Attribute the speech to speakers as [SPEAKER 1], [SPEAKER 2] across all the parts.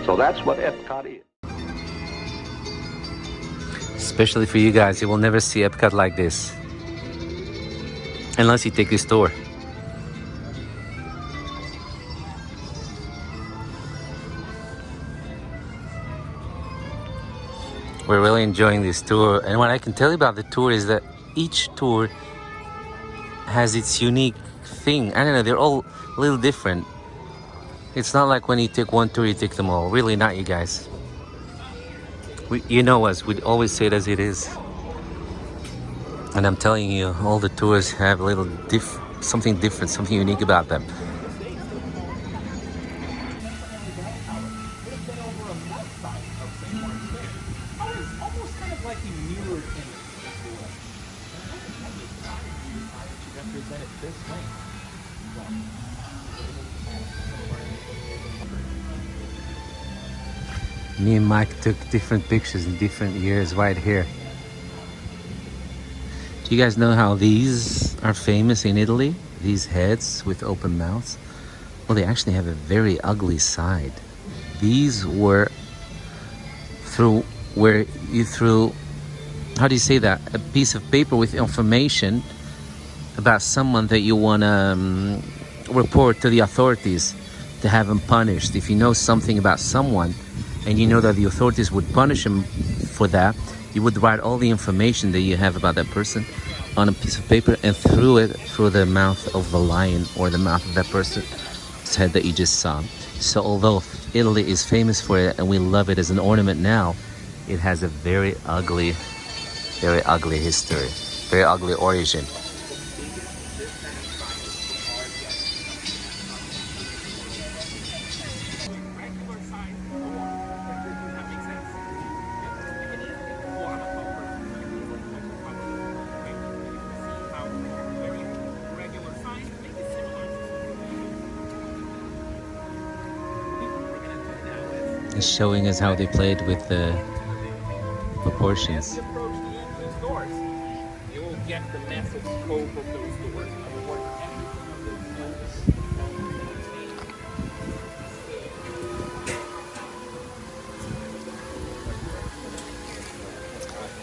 [SPEAKER 1] So that's what Epcot is.
[SPEAKER 2] Especially for you guys, you will never see Epcot like this unless you take this tour. We're really enjoying this tour, and what I can tell you about the tour is that each tour has its unique thing. I don't know, they're all a little different. It's not like when you take one tour, you take them all. Really not, you guys. You know us, we'd always say it as it is. And I'm telling you, all the tours have a little something different, something unique about them. Me and Mike took different pictures in different years right here. Do you guys know how these are famous in Italy? These heads with open mouths? Well, they actually have a very ugly side. These were where you threw, how do you say that? A piece of paper with information about someone that you want to report to the authorities to have them punished. If you know something about someone and you know that the authorities would punish him for that, you would write all the information that you have about that person on a piece of paper and threw it through the mouth of the lion or the mouth of that person's head that you just saw. So although Italy is famous for it and we love it as an ornament now, it has a very ugly history, very ugly origin. It's showing us how they played with the proportions.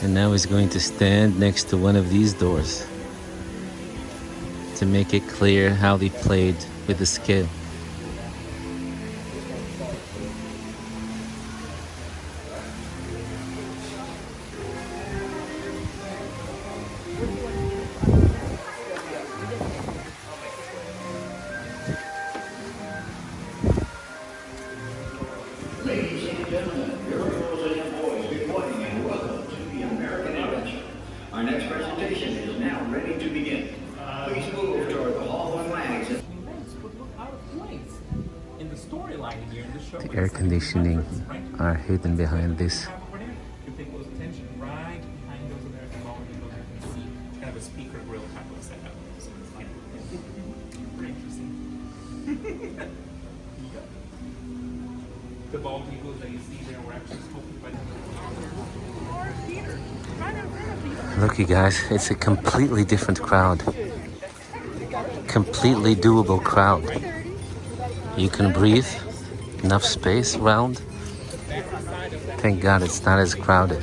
[SPEAKER 2] And now he's going to stand next to one of these doors to make it clear how they played with the scale.
[SPEAKER 3] Ladies and gentlemen, girls and boys, good morning and welcome to the American Adventure. Our next presentation is now ready to begin. Please move toward the Hall of Flags.
[SPEAKER 2] The air conditioning are hidden behind this.
[SPEAKER 4] The bald eagles that you see there were actually spoken by the...
[SPEAKER 2] Look, you guys, it's a completely different crowd. Completely doable crowd. You can breathe, enough space around. Thank God it's not as crowded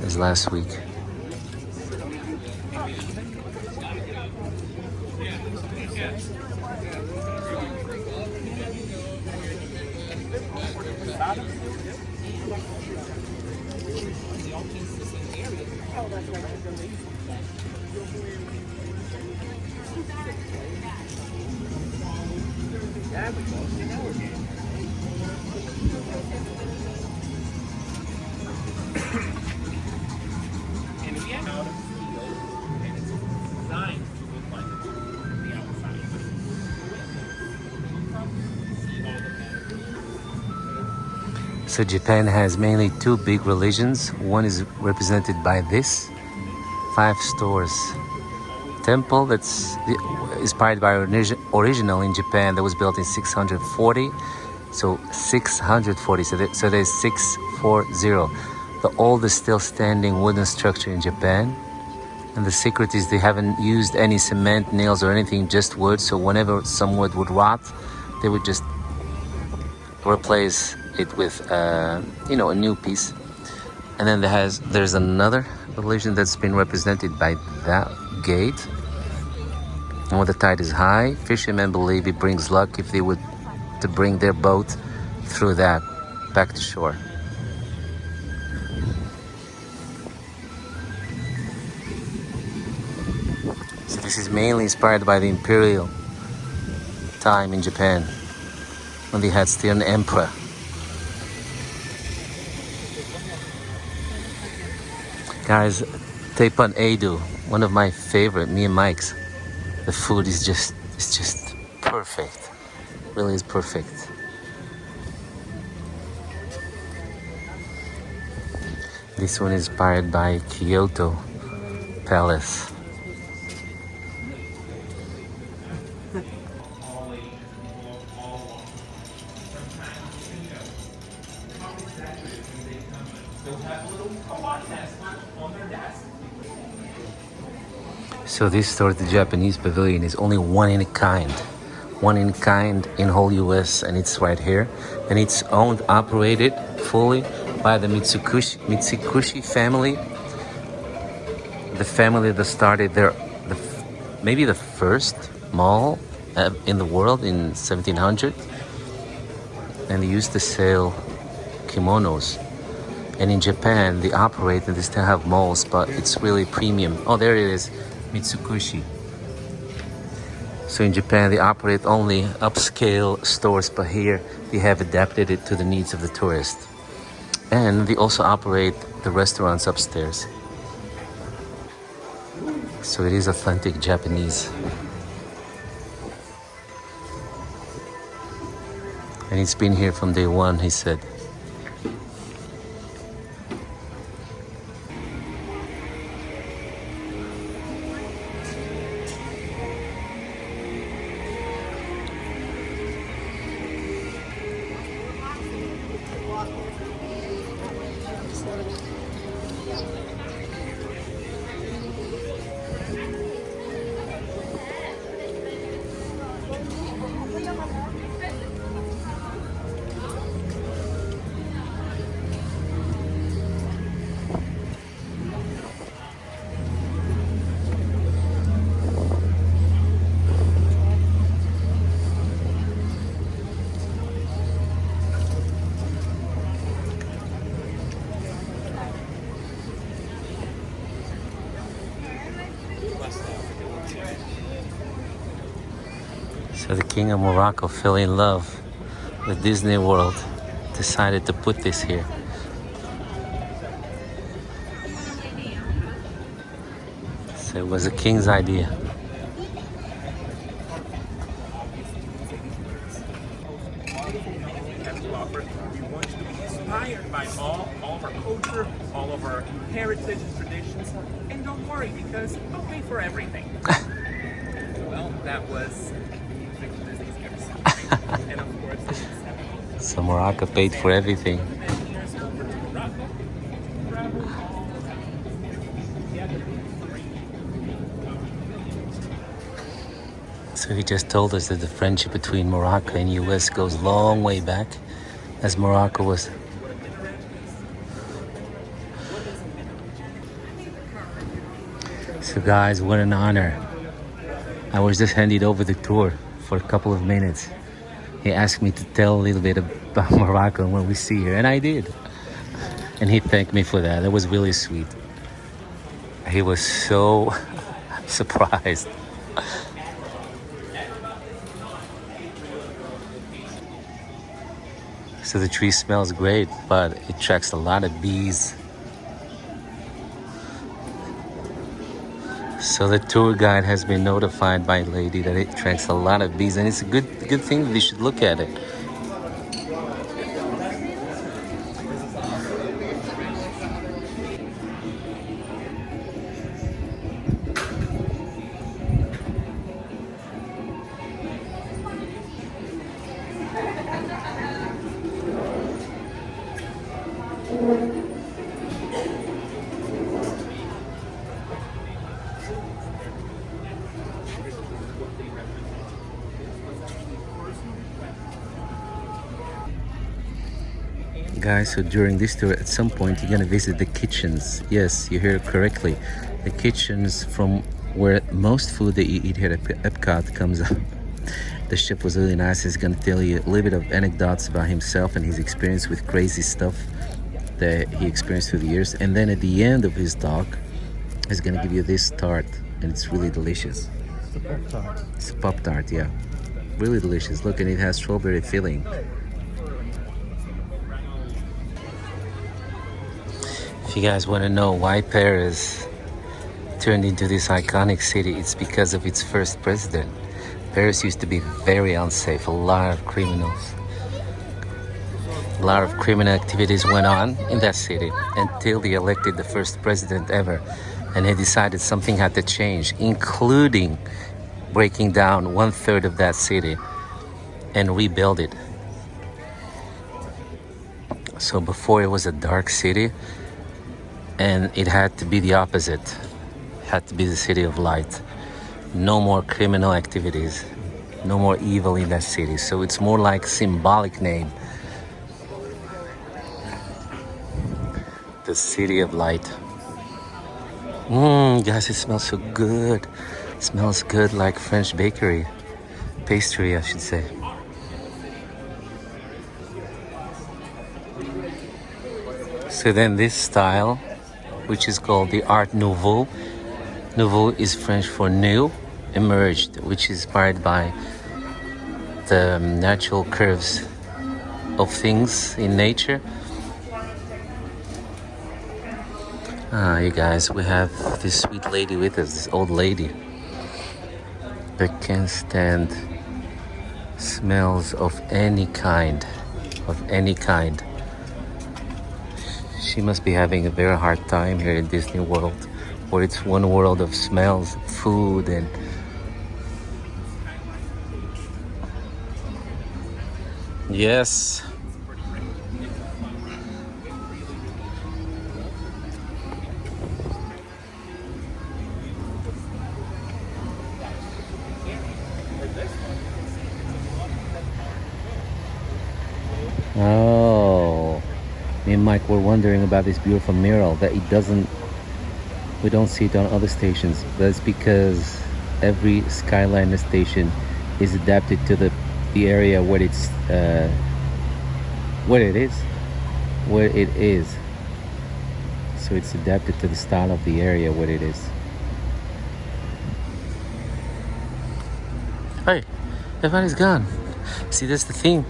[SPEAKER 2] as last week. So Japan has mainly two big religions. One is represented by this 5 stores temple that's inspired by original in Japan that was built in 640. So 640. So there's 640. The oldest still standing wooden structure in Japan. And the secret is they haven't used any cement, nails or anything, just wood. So whenever some wood would rot, they would just replace it with you know, a new piece. And then there's another religion that's been represented by that gate. And when the tide is high, fishermen believe it brings luck if they would to bring their boat through that back to shore. So this is mainly inspired by the imperial time in Japan when they had still an emperor. Guys, Teipan Edu, one of my favorite, me and Mike's. The food is just perfect. Really is perfect. This one is inspired by Kyoto Palace. So this store, the Japanese pavilion, is only one in a kind. One in a kind in whole US, and it's right here. And it's owned, operated fully by the Mitsukushi family. The family that started maybe the first mall in the world in 1700. And they used to sell kimonos. And in Japan, they operate and they still have malls, but it's really premium. Oh, there it is. Mitsukushi. So in Japan they operate only upscale stores, but here they have adapted it to the needs of the tourist. And they also operate the restaurants upstairs. So it is authentic Japanese. And it's been here from day one, he said. So the King of Morocco fell in love with Disney World, decided to put this here. So it was the king's idea.
[SPEAKER 4] We want you to be inspired by all of our culture, all of our heritage and traditions. And don't worry, because I'll pay for everything. Well, that was and of course,
[SPEAKER 2] So Morocco paid for everything. So he just told us that the friendship between Morocco and US goes long way back, as Morocco was. So guys, what an honor. I was just handed over the tour for a couple of minutes. He asked me to tell a little bit about Morocco and what we see here, and I did. And he thanked me for that. That was really sweet. He was so surprised. So the tree smells great, but it attracts a lot of bees. So the tour guide has been notified by a lady that it attracts a lot of bees, and it's a good thing that they should look at it. Guys, so during this tour, at some point, you're gonna visit the kitchens. Yes, you heard correctly. The kitchens from where most food that you eat here at Epcot comes up. The chef was really nice. He's gonna tell you a little bit of anecdotes about himself and his experience with crazy stuff that he experienced through the years. And then at the end of his talk, he's gonna give you this tart, and it's really delicious.
[SPEAKER 1] It's a Pop-Tart.
[SPEAKER 2] It's a Pop-Tart, yeah. Really delicious. Look, and it has strawberry filling. If you guys want to know why Paris turned into this iconic city, it's because of its first president. Paris used to be very unsafe. A lot of criminals. A lot of criminal activities went on in that city until they elected the first president ever. And they decided something had to change, including breaking down 1/3 of that city and rebuild it. So before it was a dark city, and it had to be the opposite. It had to be the city of light. No more criminal activities, no more evil in that city. So it's more like symbolic name. The city of light. Guys, it smells so good. It smells good like French bakery. Pastry, I should say. So then this style, which is called the Art Nouveau. Nouveau is French for new, emerged, which is inspired by the natural curves of things in nature. You guys, we have this sweet lady with us, this old lady that can't stand smells of any kind, She must be having a very hard time here in Disney World, where it's one world of smells, food, and yes. Oh, me and Mike were wondering about this beautiful mural that we don't see it on other stations. That's because every Skyliner station is adapted to the area where it is. So it's adapted to the style of the area where it is. Hey, everybody's gone. See, that's the thing.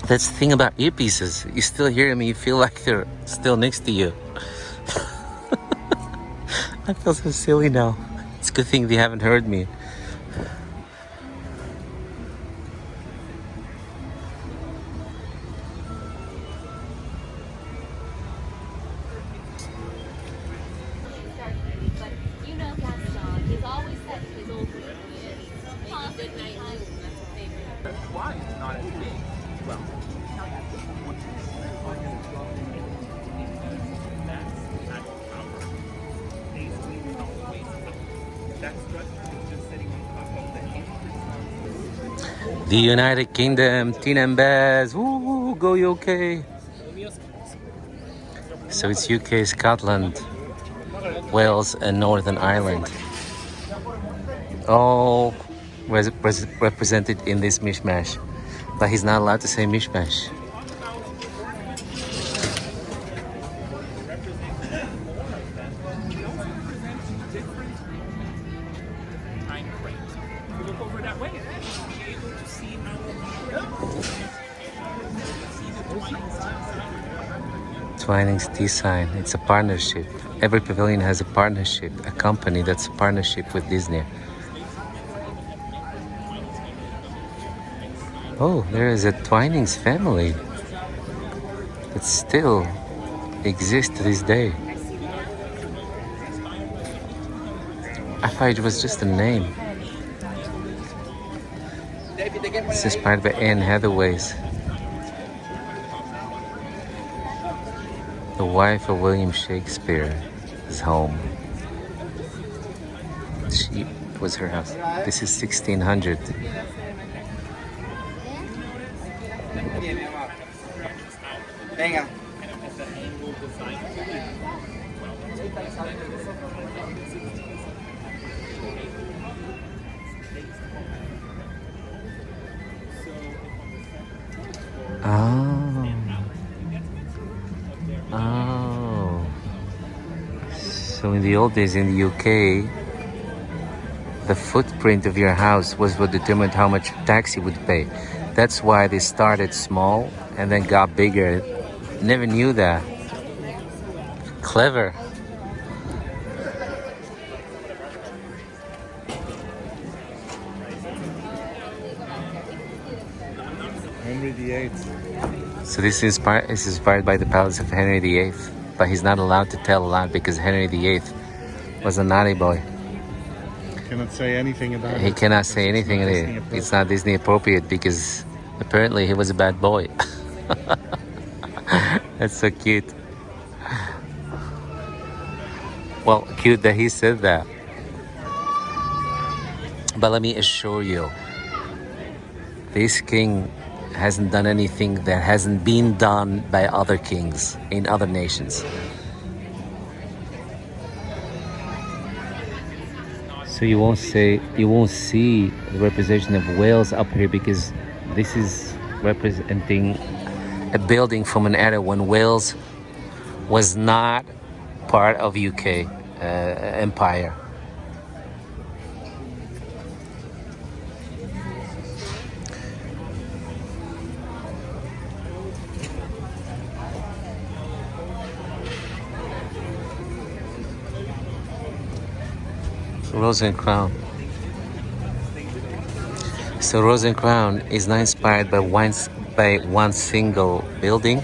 [SPEAKER 2] That's the thing about earpieces. You still hear them, you feel like they're still next to you. I feel so silly now. It's a good thing they haven't heard me.
[SPEAKER 4] Why it's not as big? Well,
[SPEAKER 2] The United Kingdom, Teen and Baz, woo, go UK. So it's UK, Scotland, Wales, and Northern Ireland. All represented in this mishmash. But he's not allowed to say mishmash.
[SPEAKER 4] time frames. If you look over that way, you'll be able to see how
[SPEAKER 2] Twinings Design. It's a partnership. Every pavilion has a partnership, a company that's a partnership with Disney. Oh, there is a Twinings family that still exists to this day. I thought it was just a name. It's inspired by Anne Hathaway's, the wife of William Shakespeare's home. She was her house. This is 1600.
[SPEAKER 1] Venga.
[SPEAKER 2] Oh. Oh. So in the old days in the UK, the footprint of your house was what determined how much tax you would pay. That's why they started small and then got bigger. Never knew that. Clever.
[SPEAKER 5] Henry VIII.
[SPEAKER 2] So this is inspired by the palace of Henry VIII, but he's not allowed to tell a lot because Henry VIII was a naughty boy.
[SPEAKER 5] Cannot say anything about it.
[SPEAKER 2] He cannot say
[SPEAKER 5] because
[SPEAKER 2] anything.
[SPEAKER 5] It's not Disney appropriate.
[SPEAKER 2] It's not Disney appropriate because apparently he was a bad boy. That's so cute. Well, cute that he said that. But let me assure you, this king hasn't done anything that hasn't been done by other kings in other nations. So you won't see the representation of Wales up here because this is representing a building from an era when Wales was not part of UK empire. Rose and Crown. So Rose and Crown is not inspired by one single building.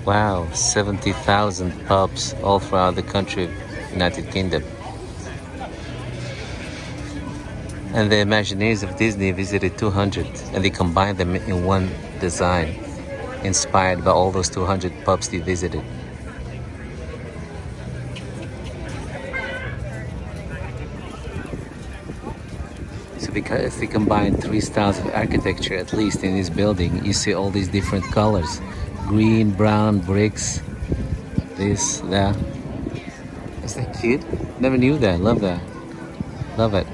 [SPEAKER 2] Wow, 70,000 pubs all throughout the country, United Kingdom. And the Imagineers of Disney visited 200 and they combined them in one design, inspired by all those 200 pubs they visited. Because they combine three styles of architecture, at least in this building, you see all these different colors: green, brown, bricks, this, that. Is that cute? Never knew that. Love that. Love it.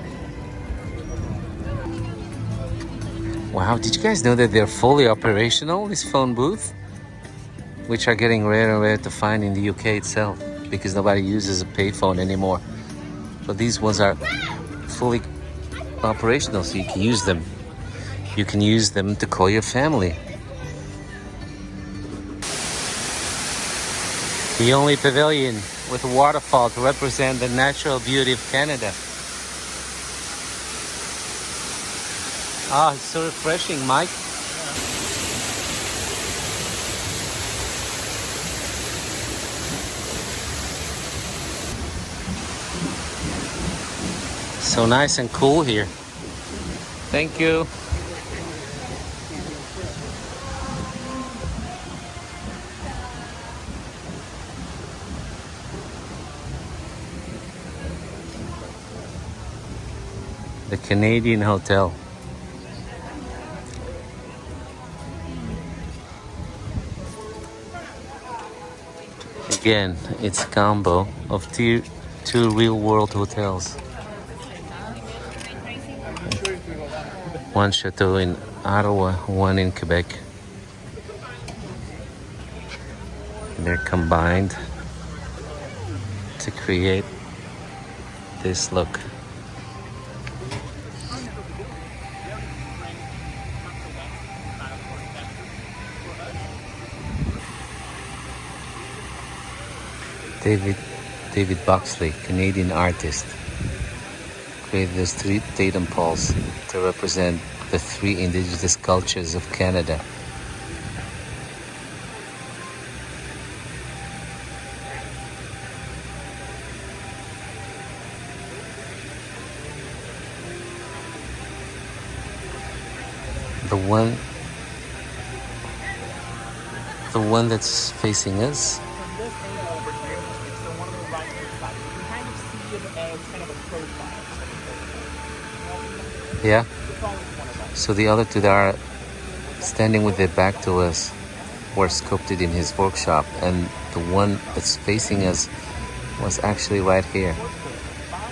[SPEAKER 2] Wow, did you guys know that they're fully operational, this phone booth? Which are getting rare and rare to find in the UK itself because nobody uses a payphone anymore. But these ones are fully operational, so you can use them. You can use them to call your family. The only pavilion with a waterfall to represent the natural beauty of Canada. Ah, it's so refreshing, Mike. So nice and cool here. Thank you. The Canadian Hotel. Again, it's a combo of two real-world hotels. One chateau in Ottawa, one in Quebec. They're combined to create this look. David Boxley, Canadian artist, created those three datum poles to represent the three indigenous cultures of Canada. The one that's facing us.
[SPEAKER 4] From this angle over here, it's the one on the right hand side. You can kind of see it as kind of a profile.
[SPEAKER 2] Yeah.
[SPEAKER 4] It's always one of them.
[SPEAKER 2] So the other two that are standing with their back to us were sculpted in his workshop, and the one that's facing us was actually right here,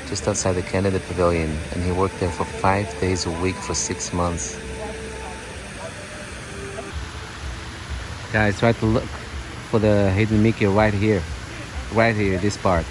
[SPEAKER 2] just outside the Canada Pavilion, and he worked there for 5 days a week for 6 months. Guys, try to look for the hidden Mickey right here, this part.